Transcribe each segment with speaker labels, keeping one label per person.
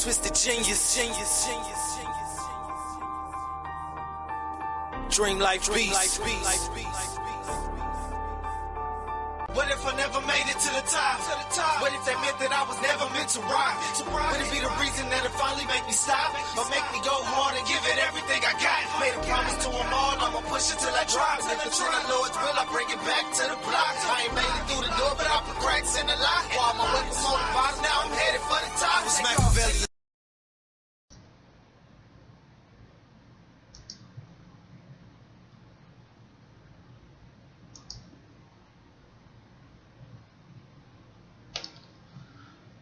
Speaker 1: Twisted genius. Dream life beast. What if I never made it to the top? What if that meant that I was never meant to rock? Would it be the reason that it finally make me stop? Or make me go hard and give it everything I got? Made a promise to them all, I'ma push it till I drop. If it's in the Lord's will, I bring it back to the block. I ain't made it through the door, but I put cracks in the lock. While my way from on the bottom, now I'm headed for the top. It's Machiavelli.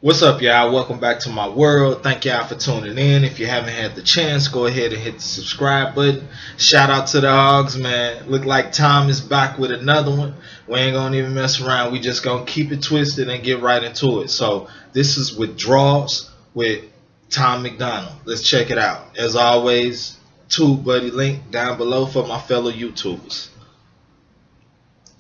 Speaker 2: What's up, y'all? Welcome back to my world. Thank y'all for tuning in. If you haven't had the chance, go ahead and hit the subscribe button. Shout out to the hogs, man. Look like Tom is back with another one. We ain't gonna even mess around. We just gonna keep it twisted and get right into it. So this is Withdrawals with Tom Macdonald. Let's check it out. As always, TubeBuddy link down below for my fellow YouTubers.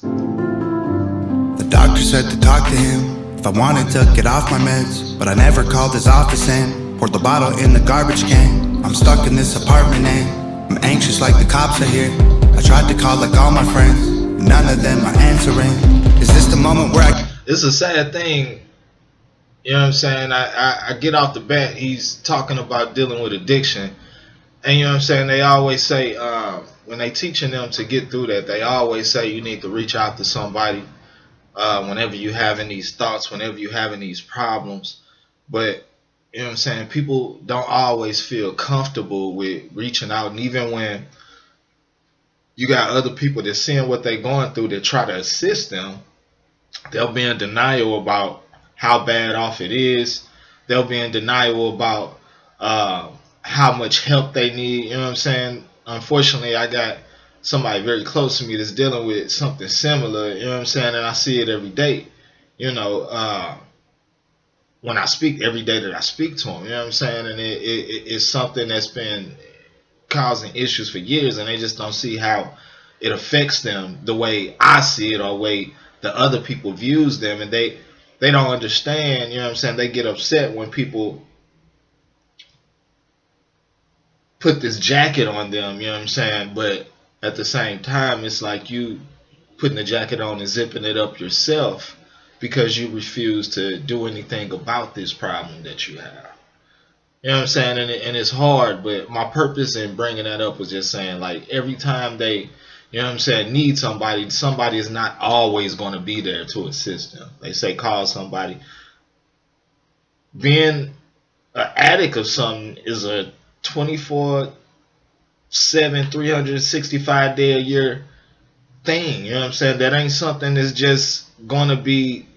Speaker 3: The doctor said to talk to him if I wanted to get off my meds, but I never called his office in. Poured the bottle in the garbage can. I'm stuck in this apartment and I'm anxious like the cops are here. I tried to call like all my friends, none of them are answering. Is this the moment where
Speaker 2: It's a sad thing, you know what I'm saying? I get off the bat, he's talking about dealing with addiction, and you know what I'm saying, they always say, when they teaching them to get through that, they always say you need to reach out to somebody whenever you having these thoughts, whenever you having these problems. But you know what I'm saying, people don't always feel comfortable with reaching out, and even when you got other people that seeing what they're going through that try to assist them, they'll be in denial about how bad off it is. They'll be in denial about how much help they need. You know what I'm saying? Unfortunately, I got somebody very close to me that's dealing with something similar, you know what I'm saying, and I see it every day, you know, when I speak, every day that I speak to them, you know what I'm saying, and it's something that's been causing issues for years, and they just don't see how it affects them the way I see it or the way the other people views them, and they don't understand, you know what I'm saying. They get upset when people put this jacket on them, you know what I'm saying, but at the same time, it's like you putting the jacket on and zipping it up yourself because you refuse to do anything about this problem that you have. You know what I'm saying? And it's hard, but my purpose in bringing that up was just saying, like, every time they, you know what I'm saying, need somebody, somebody is not always going to be there to assist them. They say call somebody. Being an addict of something is a 24/7, 365 day a year thing, you know what I'm saying? That ain't something that's just gonna be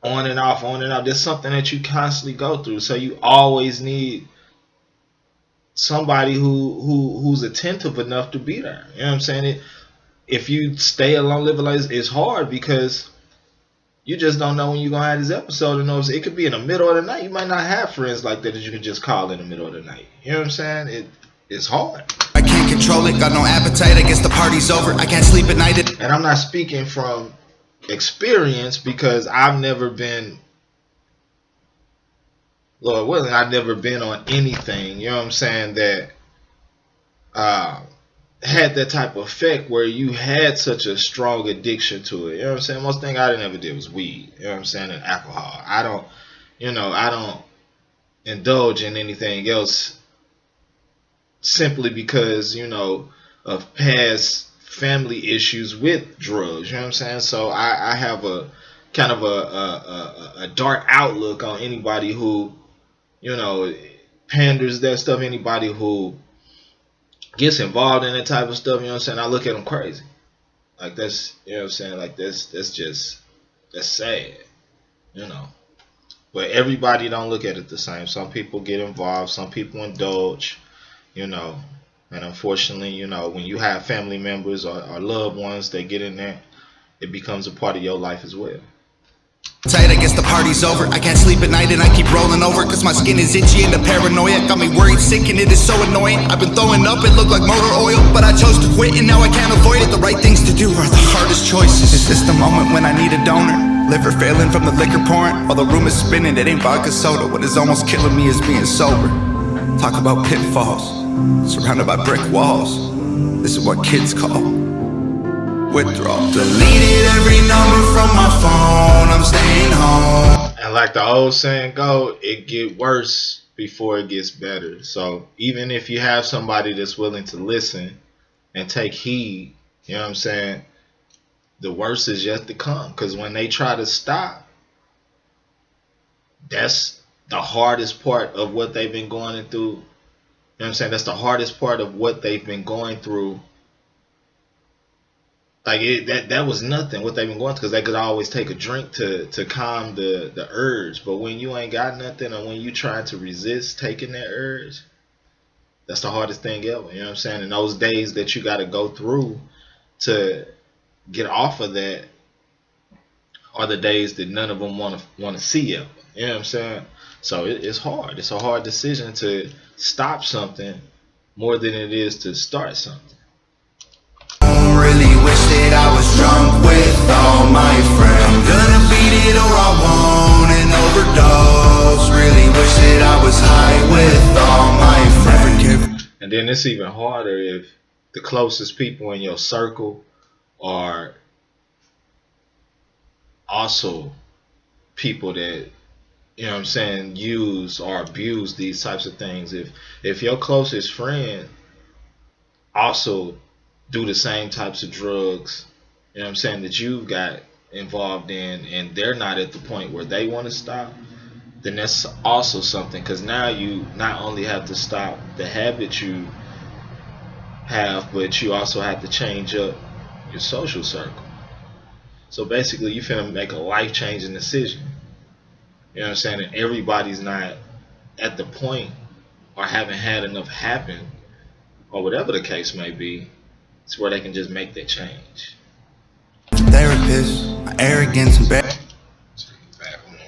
Speaker 2: on and off. That's something that you constantly go through. So you always need somebody who's attentive enough to be there. You know what I'm saying? If you stay alone, live a life, it's hard because you just don't know when you're gonna have this episode. And it could be in the middle of the night. You might not have friends like that you can just call in the middle of the night. You know what I'm saying? It's hard.
Speaker 3: I can't control it, got no appetite, I guess the party's over, I can't sleep at night.
Speaker 2: And I'm not speaking from experience because I've never been, Lord willing, I've never been on anything, you know what I'm saying, that had that type of effect where you had such a strong addiction to it. You know what I'm saying? Most thing I didn't ever did was weed, you know what I'm saying, and alcohol. I don't indulge in anything else simply because, you know, of past family issues with drugs, you know what I'm saying? So I have a kind of a dark outlook on anybody who, you know, panders that stuff, anybody who gets involved in that type of stuff, you know what I'm saying? I look at them crazy. Like, that's, you know what I'm saying? Like, that's sad, you know. But everybody don't look at it the same. Some people get involved, some people indulge, you know, and unfortunately, you know, when you have family members or loved ones that get in there, it becomes a part of your life as well.
Speaker 3: Tight, I guess the party's over, I can't sleep at night and I keep rolling over cause my skin is itchy and the paranoia got me worried sick and it is so annoying. I've been throwing up, it looked like motor oil, but I chose to quit and now I can't avoid it. The right things to do are the hardest choices. Is this the moment when I need a donor? Liver failing from the liquor pouring. While the room is spinning, it ain't vodka soda. What is almost killing me is being sober. Talk about pitfalls, surrounded by brick walls. This is what kids call withdrawals. Deleted every number from my phone, I'm staying home.
Speaker 2: And like the old saying go, it get worse before it gets better. So even if you have somebody that's willing to listen and take heed, you know what I'm saying, the worst is yet to come. Because when they try to stop, that's the hardest part of what they've been going through. You know what I'm saying? That's the hardest part of what they've been going through. Like that was nothing what they've been going through, because they could always take a drink to calm the urge. But when you ain't got nothing, or when you try to resist taking that urge, that's the hardest thing ever. You know what I'm saying? And those days that you got to go through to get off of that are the days that none of them want to see ever. You know what I'm saying? So it's hard. It's a hard decision to stop something more than it is to start something.
Speaker 3: Really wish that I was drunk with all my friends. I'm gonna beat it or I won't and overdose. Really wish that I was high with all my friends.
Speaker 2: And then it's even harder if the closest people in your circle are also people that, you know what I'm saying, use or abuse these types of things. If your closest friend also do the same types of drugs, you know what I'm saying, that you've got involved in, and they're not at the point where they want to stop, then that's also something. Because now you not only have to stop the habit you have, but you also have to change up your social circle. So basically you finna make a life-changing decision. You know what I'm saying? And everybody's not at the point or haven't had enough happen, or whatever the case may be, it's where they can just make that change.
Speaker 3: Therapist, my arrogance and bad.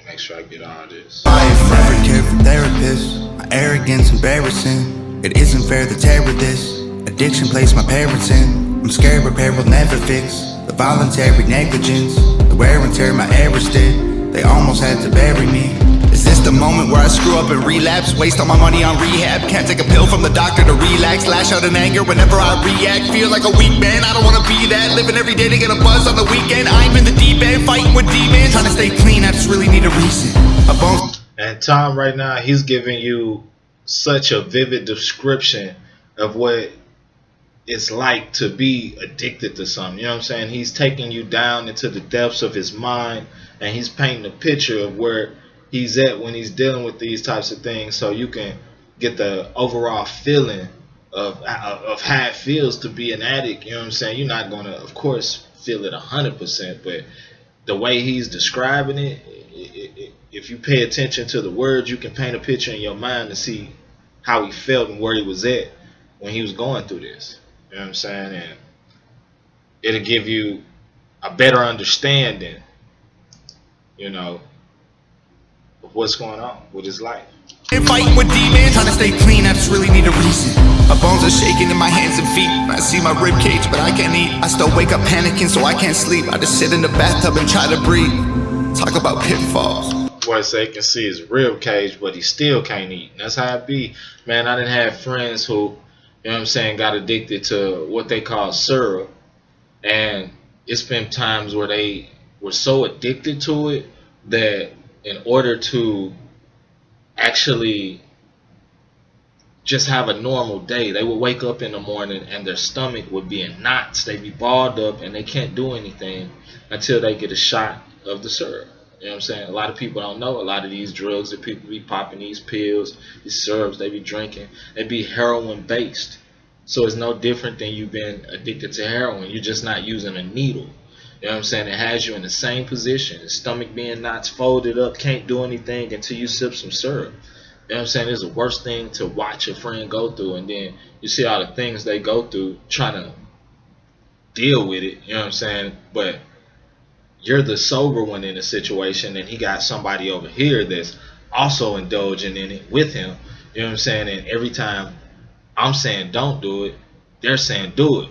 Speaker 2: Make sure I get all this.
Speaker 3: I never cared for therapists, my arrogance embarrassing. It isn't fair to tear with this. Addiction placed my parents in. I'm scared repair will never fix the voluntary negligence, the wear and tear my errors did. They almost had to bury me. Is this the moment where I screw up and relapse? Waste all my money on rehab. Can't take a pill from the doctor to relax. Lash out in anger whenever I react. Feel like a weak man, I don't wanna be that. Living every day to get a buzz on the weekend. I'm in the deep end, fighting with demons. Trying to stay clean, I just really need a reason. A bone.
Speaker 2: And Tom right now, he's giving you such a vivid description of what it's like to be addicted to something. You know what I'm saying? He's taking you down into the depths of his mind, and he's painting a picture of where he's at when he's dealing with these types of things, so you can get the overall feeling of how it feels to be an addict. You know what I'm saying? You're not gonna, of course, feel it 100%, but the way he's describing it, if you pay attention to the words, you can paint a picture in your mind to see how he felt and where he was at when he was going through this. You know what I'm saying? And it'll give you a better understanding, you know, of what's going on with his life.
Speaker 3: Fighting with demons, trying to stay clean, I just really need a reason. My bones are shaking in my hands and feet. I see my rib cage, but I can't eat. I still wake up panicking, so I can't sleep. I just sit in the bathtub and try to breathe. Talk about pitfalls.
Speaker 2: Boy, say he can see his rib cage, but he still can't eat. And that's how it be. Man, I done had friends who, you know what I'm saying, got addicted to what they call syrup. And it's been times where they were so addicted to it that in order to actually just have a normal day, they would wake up in the morning and their stomach would be in knots. They'd be balled up and they can't do anything until they get a shot of the syrup. You know what I'm saying? A lot of people don't know a lot of these drugs that people be popping, these pills, these syrups they be drinking, they be heroin based. So it's no different than you've been addicted to heroin. You're just not using a needle. You know what I'm saying? It has you in the same position. The stomach being knots, folded up, can't do anything until you sip some syrup. You know what I'm saying? It's the worst thing to watch a friend go through, and then you see all the things they go through trying to deal with it. You know what I'm saying? But you're the sober one in the situation, and he got somebody over here that's also indulging in it with him. You know what I'm saying? And every time I'm saying don't do it, they're saying do it.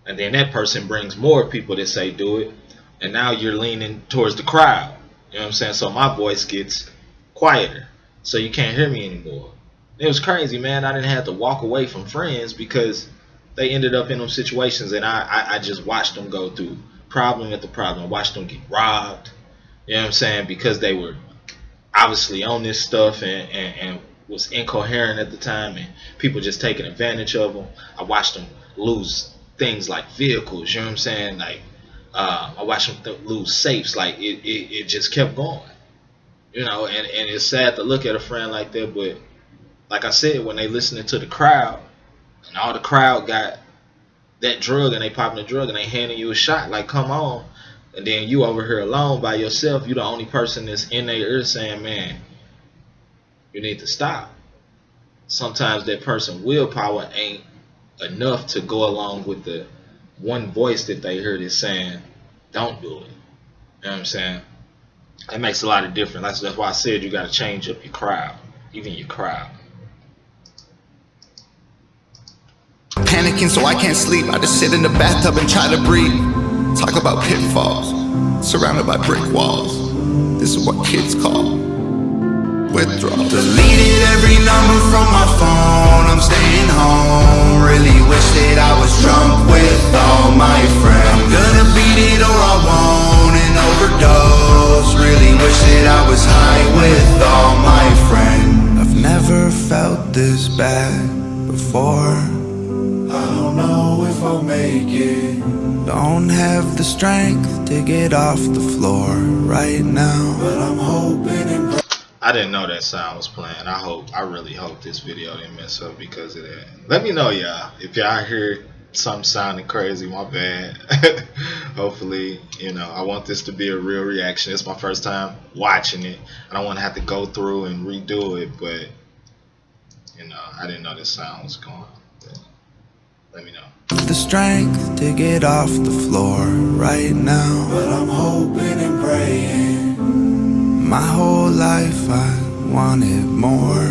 Speaker 2: And then that person brings more people that say do it, and now you're leaning towards the crowd. You know what I'm saying? So my voice gets quieter, so you can't hear me anymore. It was crazy, man. I didn't have to walk away from friends because they ended up in them situations, and I just watched them go through problem after problem. I watched them get robbed. You know what I'm saying? Because they were obviously on this stuff and was incoherent at the time, and people just taking advantage of them. I watched them lose things like vehicles. You know what I'm saying? Like I watched them lose safes. Like it just kept going. You know, and it's sad to look at a friend like that, but like I said, when they listening to the crowd, and all the crowd got that drug, and they popping the drug, and they handing you a shot, like, come on, and then you over here alone by yourself, you the only person that's in their ear saying, man, you need to stop. Sometimes that person's willpower ain't enough to go along with the one voice that they heard is saying, don't do it. You know what I'm saying? It makes a lot of difference. That's why I said you got to change up your crowd, even your crowd.
Speaker 3: Panicking so I can't sleep, I just sit in the bathtub and try to breathe. Talk about pitfalls, surrounded by brick walls. This is what kids call withdrawals. Deleted every number from my phone, I'm staying home. Really wish that I was drunk with all my friends. I'm gonna beat it or I won't and overdose. Really wish that I was high with all my friends. I've never felt this bad before. I don't know if I'll make it. Don't have the strength to get off the floor right now, but I'm hoping and
Speaker 2: I didn't know that sound was playing. I really hope this video didn't mess up because of that. Let me know, y'all. If y'all hear something sounding crazy, my bad. Hopefully, you know, I want this to be a real reaction. It's my first time watching it. I don't want to have to go through and redo it, but, you know, I didn't know this sound was going. Let me know.
Speaker 3: the strength to get off the floor right now, but I'm hoping and praying. My whole life I wanted more.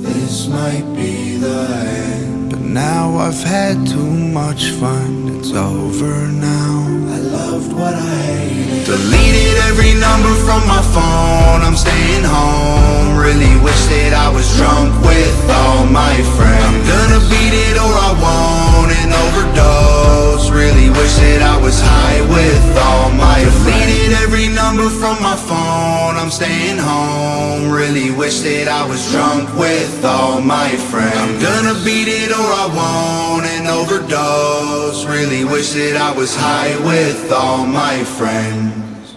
Speaker 3: This might be the end, but now I've had too much fun. It's over now. I loved what I hated. Deleted every number from my phone. I'm staying home. Really wish that I was drunk with all my friends. I'm gonna beat it or I won't and overdose. Really wish that I was high with all my friends. Deleted every number from my phone. I'm staying home. Really wish that I was drunk with all my friends. I'm gonna beat it or I won't and overdose. Really wish that I was high with all my friends.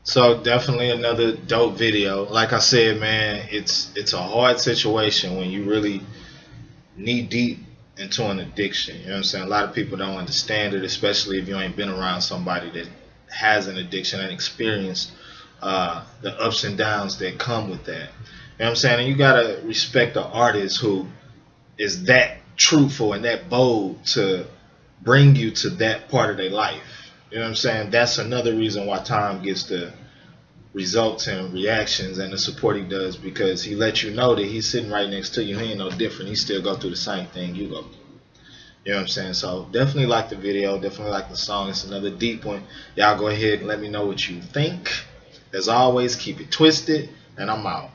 Speaker 2: So definitely another dope video. Like I said, man, it's a hard situation when you really knee deep into an addiction. You know what I'm saying? A lot of people don't understand it, especially if you ain't been around somebody that has an addiction and experienced the ups and downs that come with that. You know what I'm saying? And you gotta respect the artist who is that truthful and that bold to bring you to that part of their life. You know what I'm saying? That's another reason why Tom gets the results and reactions and the support he does, because he lets you know that he's sitting right next to you. He ain't no different. He still go through the same thing you go through. You know what I'm saying? So definitely like the video. Definitely like the song. It's another deep one. Y'all go ahead and let me know what you think. As always, keep it twisted, and I'm out.